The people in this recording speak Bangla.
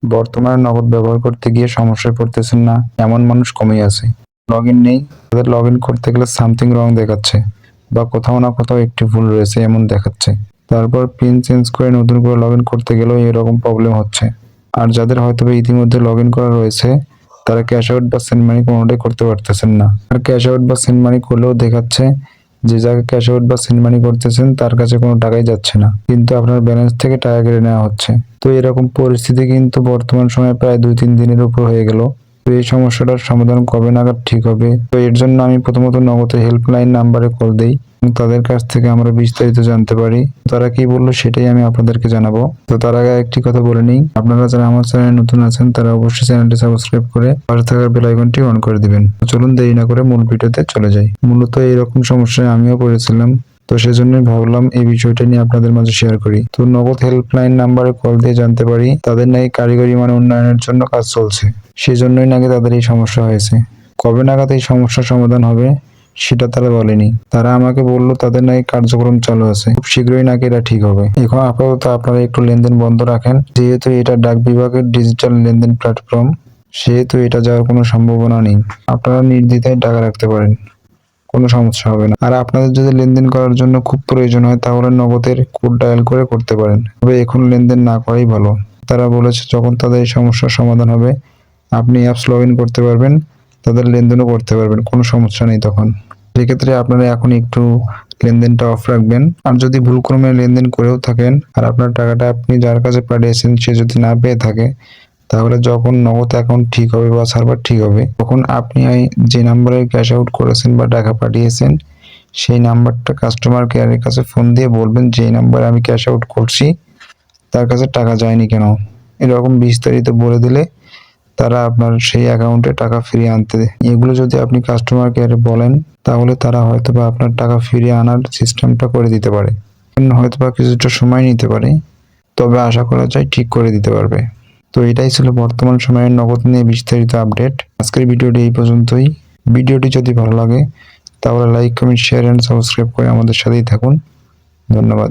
বর্তমানে নগদ ব্যবহার করতে গিয়ে সমস্যায় পড়তেছেন না এমন মানুষ কমই আছে। লগইন নেই, তাদের লগইন করতে গেলে সামথিং রং দেখাচ্ছে বা কোথাও না কোথাও একটি ভুল রয়েছে এমন দেখাচ্ছে। তারপর পিন চেঞ্জ করে নতুন করে লগইন করতে গেলেও এরকম প্রবলেম হচ্ছে। আর যাদের হয়তো ইতিমধ্যে লগইন করা রয়েছে তারা ক্যাশ আউট বা সেন্ড মানি কোনোটাই করতে পারতেছেন না। আর ক্যাশ আউট বা সেন্ড মানি করলেও দেখাচ্ছে যে যাকে ক্যাশ আউট বা সেন্ড মানি করতেছেন তার কাছে কোনো টাকাই যাচ্ছে না, কিন্তু আপনার ব্যালেন্স থেকে টাকা কেটে নেওয়া হচ্ছে। তো এরকম পরিস্থিতি কিন্তু বর্তমান সময়ে প্রায় 2-3 দিনের উপর হয়ে গেল। তো এই সমস্যাটার সমাধান কবে নাগাদ ঠিক হবে? তো এর জন্য আমি প্রথমত নগদের হেল্পলাইন নাম্বারে কল দেই এবং তাদের কাছ থেকে আমরা বিস্তারিত জানতে পারি। তারা কি বললো সেটাই আমি আপনাদেরকে জানাবো। তো তার আগে একটি কথা বলে নিই, আপনারা যারা আমার চ্যানেলে নতুন আছেন তারা অবশ্যই চ্যানেলটি সাবস্ক্রাইব করে পাশে থাকা বেল আইকনটি অন করে দিবেন। চলুন দেরি না করে মূল ভিডিওতে চলে যাই। মূলত এইরকম সমস্যায় আমিও পড়েছিলাম, তো সেজন্যই ভাবলাম এই বিষয়টা নিয়ে আপনাদের মাঝে শেয়ার করি। তো নগদ হেল্পলাইন নাম্বারে কল দিয়ে জানতে পারি তাদের নাকি কারিগরি মান উন্নয়নের জন্য কাজ চলছে, সেজন্যই নাকি তাদের এই সমস্যা হয়েছে। কবে নাগাদ এই সমস্যার সমাধান হবে সেটা তারা বলেনি। তারা আমাকে বলল তাদের নাকি কার্যক্রম চালু আছে, খুব শীঘ্রই নাকি এটা ঠিক হবে। এখন আপাতত আপনারা একটু লেনদেন বন্ধ রাখেন, যেহেতু এটা ডাক বিভাগের ডিজিটাল লেনদেন প্ল্যাটফর্ম, সেহেতু এটা যাওয়ার কোনো সম্ভাবনা নেই। আপনারা নির্দ্বিধায় টাকা রাখতে পারেন, কোনো সমস্যা হবে না। আর আপনাদের যদি লেনদেন করার জন্য খুব প্রয়োজন হয় তাহলে নগদের কোড ডায়াল করে করতে পারেন, তবে এখন লেনদেন না করাই ভালো। তারা বলেছে যখন তাদের এই সমস্যার সমাধান হবে আপনি অ্যাপস লগ ইন করতে পারবেন, তাদের লেনদেনও করতে পারবেন, কোনো সমস্যা নেই তখন। সেক্ষেত্রে আপনারা এখন একটু লেনদেনটা অফ রাখবেন। আর যদি ভুলক্রমে লেনদেন করেও থাকেন আর আপনার টাকাটা আপনি যার কাছে পাঠিয়েছেন সে যদি না পেয়ে থাকে, তাহলে যখন নগদ অ্যাকাউন্ট ঠিক হবে বা সার্ভার ঠিক হবে তখন আপনি যে নাম্বারে ক্যাশ আউট করেছেন বা টাকা পাঠিয়েছেন সেই নাম্বারটা কাস্টমার কেয়ারের কাছে ফোন দিয়ে বলবেন যে এই নাম্বারে আমি ক্যাশ আউট করছি, তার কাছে টাকা যায়নি কেন, এরকম বিস্তারিত বলে দিলে তারা আপনার সেই অ্যাকাউন্টে টাকা ফিরিয়ে আনতে। এগুলো যদি আপনি কাস্টমার কেয়ারে বলেন তাহলে তারা হয়তোবা আপনার টাকা ফিরিয়ে আনার সিস্টেমটা করে দিতে পারে। হয়তোবা কিছুটা সময় নিতে পারে, তবে আশা করা যায় ঠিক করে দিতে পারবে। তো এটাই ছিল বর্তমান সময়ের নগদ নিয়ে বিস্তারিত আপডেট। আজকের ভিডিওটি এই পর্যন্তই। ভিডিওটি যদি ভালো লাগে তাহলে like, comment, share and subscribe করে আমাদের সাথেই থাকুন। ধন্যবাদ।